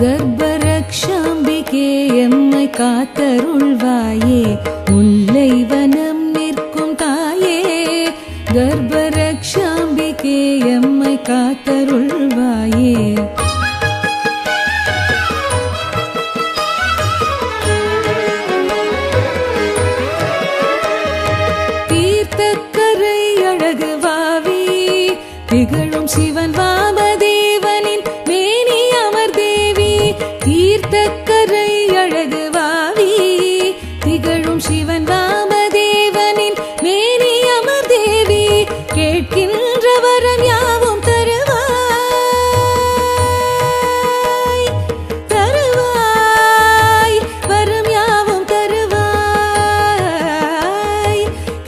கர்ப்பரக்ஷாம்பிகே எம்மை காத்தருள்வாயே. முல்லை வனம் நிற்கும் தாயே கர்ப்பரக்ஷாம்பிகே எம்மை காத்தருள்வாயே. தீர்த்தக்கரை அழகு வாவி திகழும் சிவன் வாமதேவனின் மேனி அமர்தேவி. தீர்த்தக்கரை அழகு வாவி திகழும் சிவன் வாமதேவனின் மேனி அமர்தேவி. கேட்கின்ற வரம் யாவும் தருவாய் தருவாய், வரம் யாவும் தருவாய்.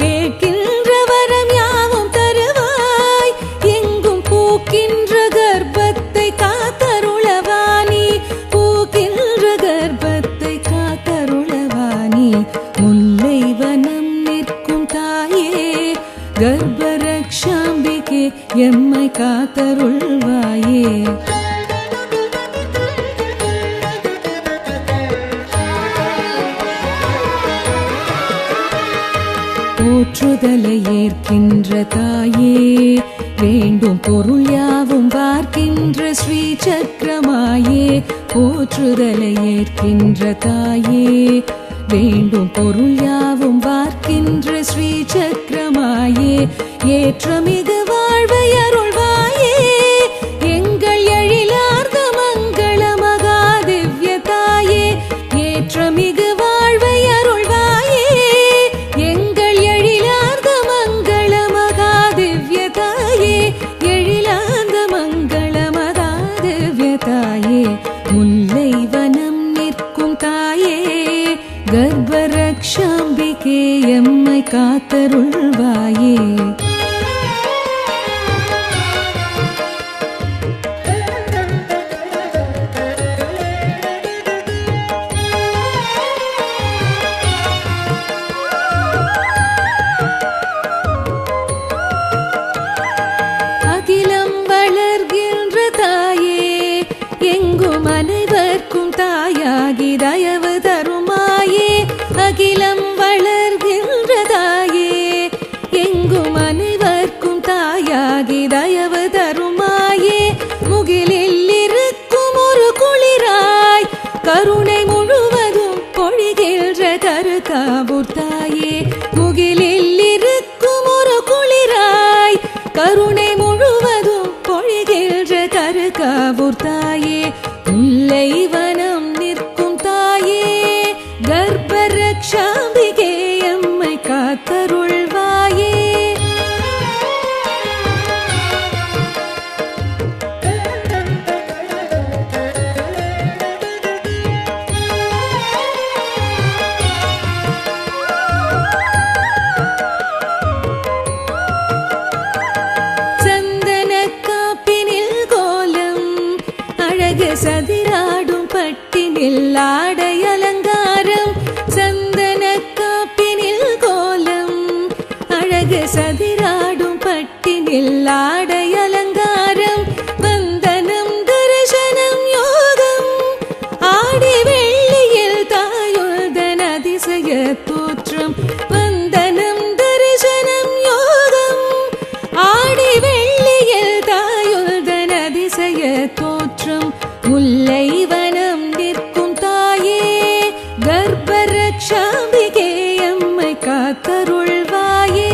கேட்கின்ற வரம் யாவும் தருவாய். எங்கும் பூக்கின்ற கர்ப்பத்தை காத்தருளவாணி, பூக்கின்ற கர்ப்பத்தை காத்தருளவாணி. முல்லை வனம் நிற்கும் தாயே கர்ப்பரக்ஷாம்பிகே எம்மை காத்தருள்வாயே. போற்றுதலை ஏற்கின்ற தாயே வேண்டும் பொருள் யாவும் பார்க்கின்ற ஸ்ரீ சக்கரமாயே. போற்றுதலை ஏற்கின்ற தாயே வேண்டும் பொருள் யாவும் பார்க்கின்ற ஸ்ரீ சக்கரமாயே. ஏற்றமிகு வாழ்வை அருள்வாயே எங்கள் எழிலார்ந்த மங்கள மகாதிவ்ய தாயே. ஏற்றமிகு வாழ்வை அருள்வாயே எங்கள் எழிலார்ந்த மங்கள மகாதிவ்ய தாயே. எழிலார்ந்த மங்கள மகாதிவ்ய தாயே. முல்லை வனம் நிற்கும் தாயே கர்ப்பரக்ஷாம்பிகே எம்மை காத்தருள்வாயே. அகிலம் வளர்கின்ற தாயே எங்கும் அனைவர்க்கும் தாயாகி தயவு தருமாயே. அகிலம் வளர்கின்ற தாயே எங்கும் அனைவர்க்கும் தாயாகி தயவு தருமாயே. முகிலில் இருக்கும் ஒரு குளிராய் கருணை முழுவதும் பொழிகின்ற கருக்காவூர் தாயே. முகிலில் இருக்கும் ஒரு குளிராய் கருணை முழுவதும் பொழிகின்ற கருக்காவூர் தாயே. முல்லை வனம் நிற்கும் தாயே கர்ப்பரக்ஷாம்பிகே எம்மை காத்தருள்வாயே. சந்தன காப்பினில் கோலம் அழகு சதிராடும் பட்டினில் ஆடை அலங்காரம். சந்தன காப்பினில் கோலம் அழகு சதிராடும் பட்டினில் ஆடை அலங்காரம். வந்தனம் தரிசனம் யோகம் ஆடி வெள்ளியில் தாயுதன் அதிசய தோற்றம். வந்தனம் தரிசனம் யோகம் ஆடி வெள்ளியில் தாயுதன் அதிசய தோற்றம். முல்லை வனம் நிற்கும் தாயே கர்ப்பரக்ஷாம்பிகே எம்மை காத்தருள்வாயே.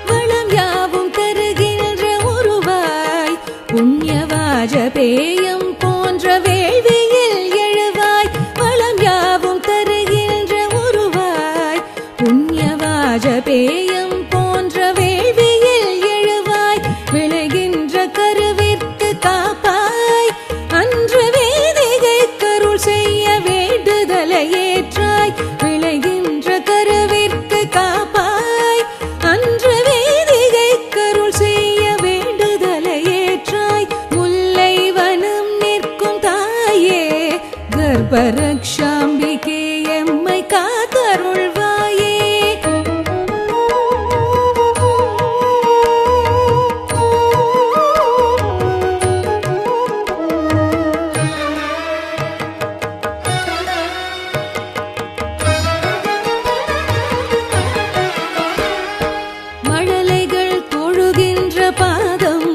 வளம் வாஜபேயம் போன்ற வேள்வியில் எழுவாய் வளம் யாவும் தருகின்ற உருவாய் புண்ணிய வாஜபேயம் போன்ற வேள்வியில் எழுவாய் விளைகின்ற கருவிற்கு காப்பாய் அன்று வேதிகை கருள் செய்ய வேண்டுதலை ஏற்றாய் விளைகின்ற கருவிற்கு காப்பாய் அன்று வேதிகை கருள் செய்ய வேண்டுதலை ஏற்றாய் முல்லை வனம் நிற்கும் தாயே கர்ப்பரக்ஷாம்பிகே எம்மை காத்தருள்வாயே மழலைகள் தொழுகின்ற பாதம்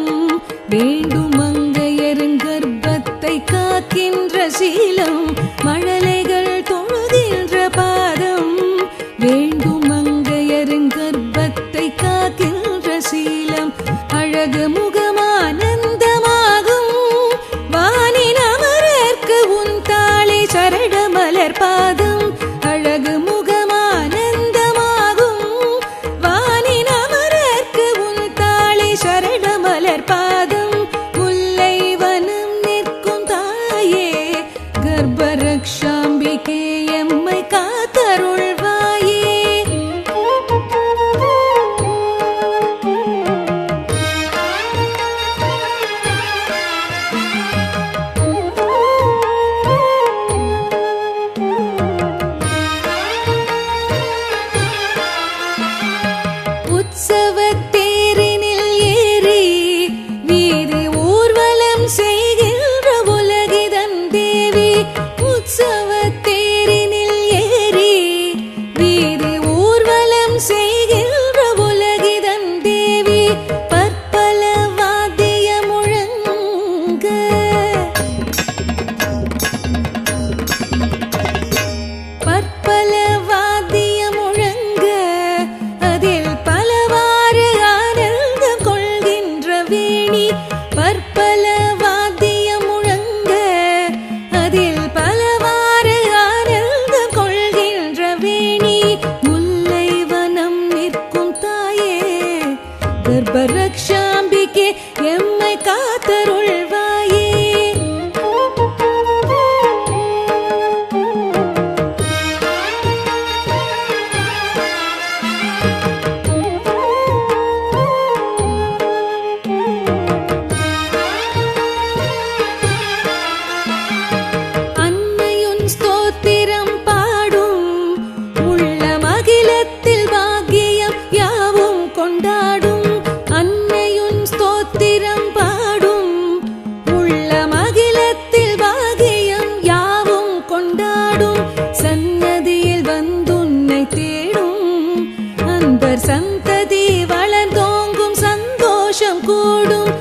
வேண்டும் மங்கையரின் கர்ப்பத்தை காக்கின்ற சீலம் மழலைகள் தொழுகின்ற பாதம் வேண்டும் மங்கையரின் கர்ப்பத்தை காக்கின்ற சீலம் அழகு முகமானந்தமாகும் வானின் அமரர்க்கு உன் தாளை சரட மலர் பாதம் அழகு முகமானந்தமாகும் வானின் அமரர்க்கு உன் தாளை சரட மலர் பாதம் முல்லை வனம் நிற்கும் தாயே கர்ப்பரக்ஷாம்பிகே எம்மை காத்தருள்வாயே உற்சவத்தேரினில் ஏறி வீதி ஊர்வலம் செய்கின்ற உலகிதன் தேவி உற்சவத்தேரினில் ஏறி வீதி ஊர்வலம் செய்கின்ற உலகிதன் தேவி பற்பல வாத்திய முழங்க பற்பல வாத்திய முழங்க அதில் பலவாறு ஆனந்தம் கொள்கின்ற வேணி பற்பல வாத்திய முழங்க அதில் பலவாறு ஆனந்தம் கொள்கின்ற வேணி முல்லை வனம் நிற்கும் தாயே கர்ப்பரக்ஷாம்பிகே எம்மை காத்தருள்வாயே அன்னையுன் ஸ்தோத்திரம் பாடும் உள்ள மகிழத்தில் பாக்கியம் யாவும் கொண்டாடும் அன்னையுன் ஸ்தோத்திரம் பாடும் உள்ள மகிழத்தில் பாக்கியம் யாவும் கொண்டாடும் சன்னதியில் வந்துன்னை தேடும் அன்பர் சந்ததி வளர்ந்தோங்கும் சந்தோஷம் கூடும்